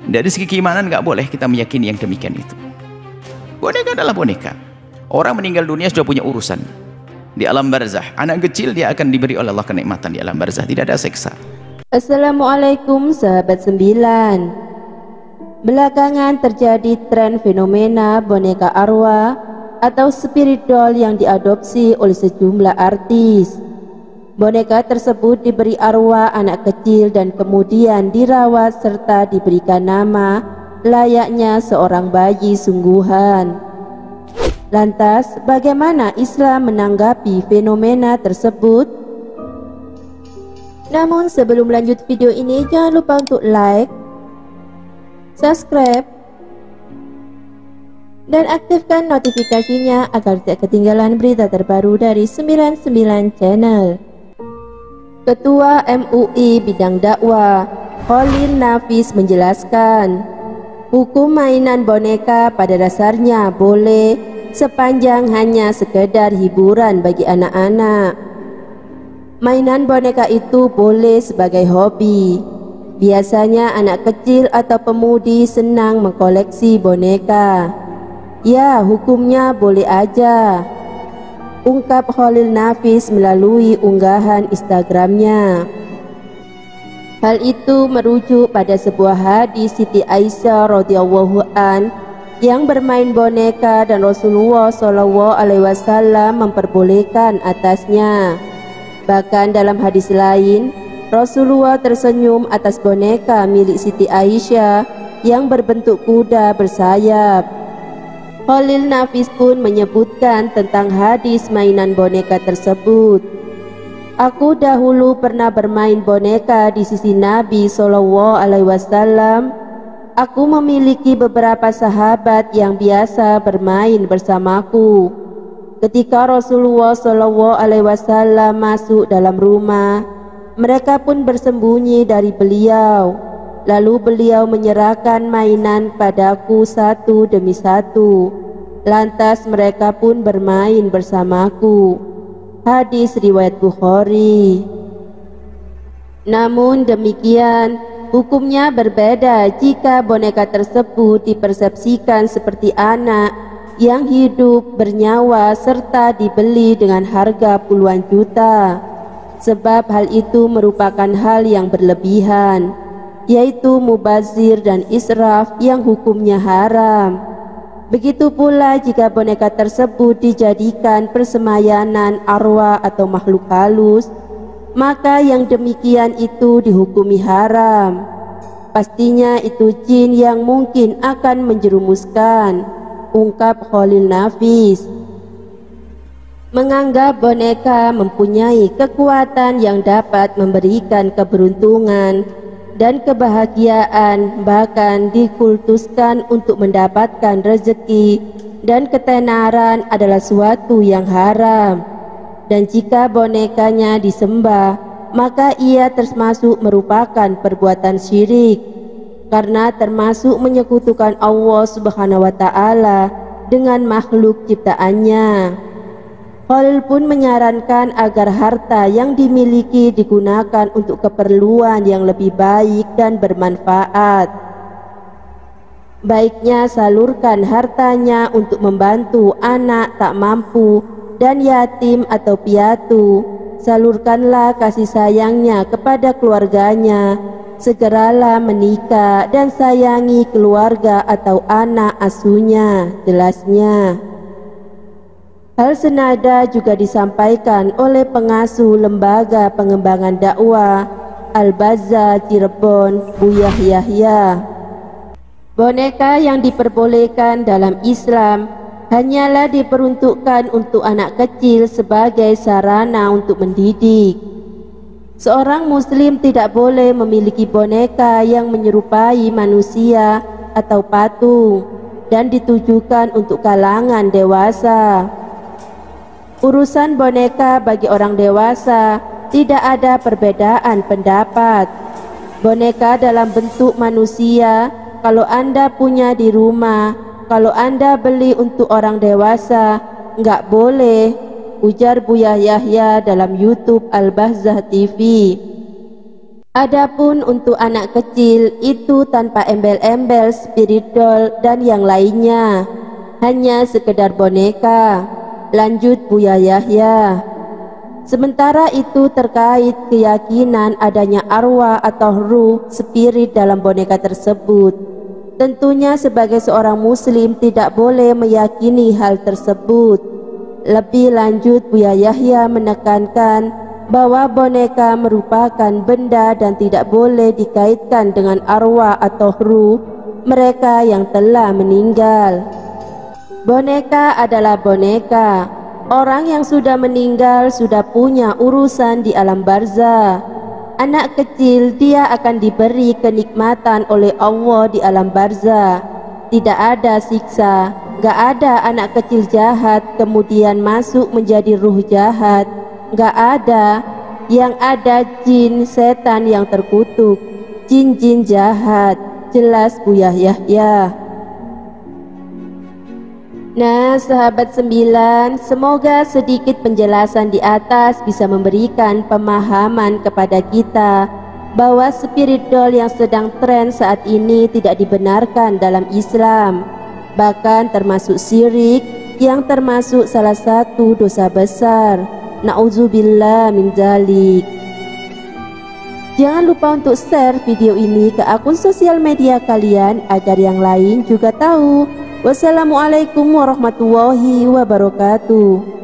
Dari segi keimanan nggak boleh kita meyakini yang demikian itu. Boneka adalah boneka. Orang meninggal dunia sudah punya urusan di alam barzah. Anak kecil dia akan diberi oleh Allah kenikmatan di alam barzah, tidak ada seksa. Assalamualaikum sahabat 9. Belakangan terjadi tren fenomena boneka arwah atau spirit doll yang diadopsi oleh sejumlah artis. Boneka tersebut diberi arwah anak kecil dan kemudian dirawat serta diberikan nama layaknya seorang bayi sungguhan. Lantas, bagaimana Islam menanggapi fenomena tersebut? Namun sebelum lanjut video ini, jangan lupa untuk like, subscribe, dan aktifkan notifikasinya agar tidak ketinggalan berita terbaru dari 99 Channel. Ketua MUI bidang dakwah Khalil Nafis menjelaskan, hukum mainan boneka pada dasarnya boleh sepanjang hanya sekedar hiburan bagi anak-anak. Mainan boneka itu boleh sebagai hobi. Biasanya anak kecil atau pemudi senang mengkoleksi boneka. Ya, hukumnya boleh aja, ungkap Khalil Nafis melalui unggahan Instagramnya. Hal itu merujuk pada sebuah hadis Siti Aisyah radhiyallahu an yang bermain boneka dan Rasulullah SAW memperbolehkan atasnya. Bahkan dalam hadis lain, Rasulullah tersenyum atas boneka milik Siti Aisyah yang berbentuk kuda bersayap. Khalil Nafis pun menyebutkan tentang hadis mainan boneka tersebut. Aku dahulu pernah bermain boneka di sisi Nabi SAW. Aku memiliki beberapa sahabat yang biasa bermain bersamaku. Ketika Rasulullah SAW masuk dalam rumah, mereka pun bersembunyi dari beliau. Lalu beliau menyerahkan mainan padaku satu demi satu. Lantas mereka pun bermain bersamaku. Hadis riwayat Bukhari. Namun demikian, hukumnya berbeda jika boneka tersebut dipersepsikan seperti anak yang hidup bernyawa serta dibeli dengan harga puluhan juta. Sebab hal itu merupakan hal yang berlebihan, yaitu mubazir dan israf yang hukumnya haram. Begitu pula jika boneka tersebut dijadikan persemayanan arwah atau makhluk halus, maka yang demikian itu dihukumi haram. Pastinya itu jin yang mungkin akan menjerumuskan, ungkap Khalil Nafis. Menganggap boneka mempunyai kekuatan yang dapat memberikan keberuntungan dan kebahagiaan, bahkan dikultuskan untuk mendapatkan rezeki dan ketenaran adalah suatu yang haram. Dan jika bonekanya disembah, maka ia termasuk merupakan perbuatan syirik, karena termasuk menyekutukan Allah Subhanahu wa Ta'ala dengan makhluk ciptaannya. Khalil pun menyarankan agar harta yang dimiliki digunakan untuk keperluan yang lebih baik dan bermanfaat. Baiknya salurkan hartanya untuk membantu anak tak mampu dan yatim atau piatu. Salurkanlah kasih sayangnya kepada keluarganya. Segeralah menikah dan sayangi keluarga atau anak asuhnya, jelasnya. Hal senada juga disampaikan oleh pengasuh Lembaga Pengembangan Dakwah Al-Baza Cirebon, Buya Yahya. Boneka yang diperbolehkan dalam Islam hanyalah diperuntukkan untuk anak kecil sebagai sarana untuk mendidik. Seorang muslim tidak boleh memiliki boneka yang menyerupai manusia atau patung dan ditujukan untuk kalangan dewasa. Urusan boneka bagi orang dewasa tidak ada perbedaan pendapat. Boneka dalam bentuk manusia, kalau Anda punya di rumah, kalau Anda beli untuk orang dewasa, nggak boleh, ujar Buya Yahya dalam YouTube Al-Bahzah TV. Adapun untuk anak kecil itu tanpa embel-embel spiritual dan yang lainnya, hanya sekedar boneka. Lanjut Buya Yahya. Sementara itu terkait keyakinan adanya arwah atau ruh spirit dalam boneka tersebut, tentunya sebagai seorang muslim tidak boleh meyakini hal tersebut. Lebih lanjut Buya Yahya menekankan bahwa boneka merupakan benda dan tidak boleh dikaitkan dengan arwah atau ruh mereka yang telah meninggal. Boneka adalah boneka. Orang yang sudah meninggal sudah punya urusan di alam barzah. Anak kecil dia akan diberi kenikmatan oleh Allah di alam barzah. Tidak ada siksa, gak ada anak kecil jahat kemudian masuk menjadi ruh jahat. Gak ada. Yang ada jin setan yang terkutuk, jin-jin jahat. Jelas Buya Yahya. Nah sahabat 9, semoga sedikit penjelasan di atas bisa memberikan pemahaman kepada kita bahwa spiritual yang sedang tren saat ini tidak dibenarkan dalam Islam, bahkan termasuk syirik yang termasuk salah satu dosa besar. Na'udzubillah min dzalik. Jangan lupa untuk share video ini ke akun sosial media kalian agar yang lain juga tahu. Wassalamualaikum warahmatullahi wabarakatuh.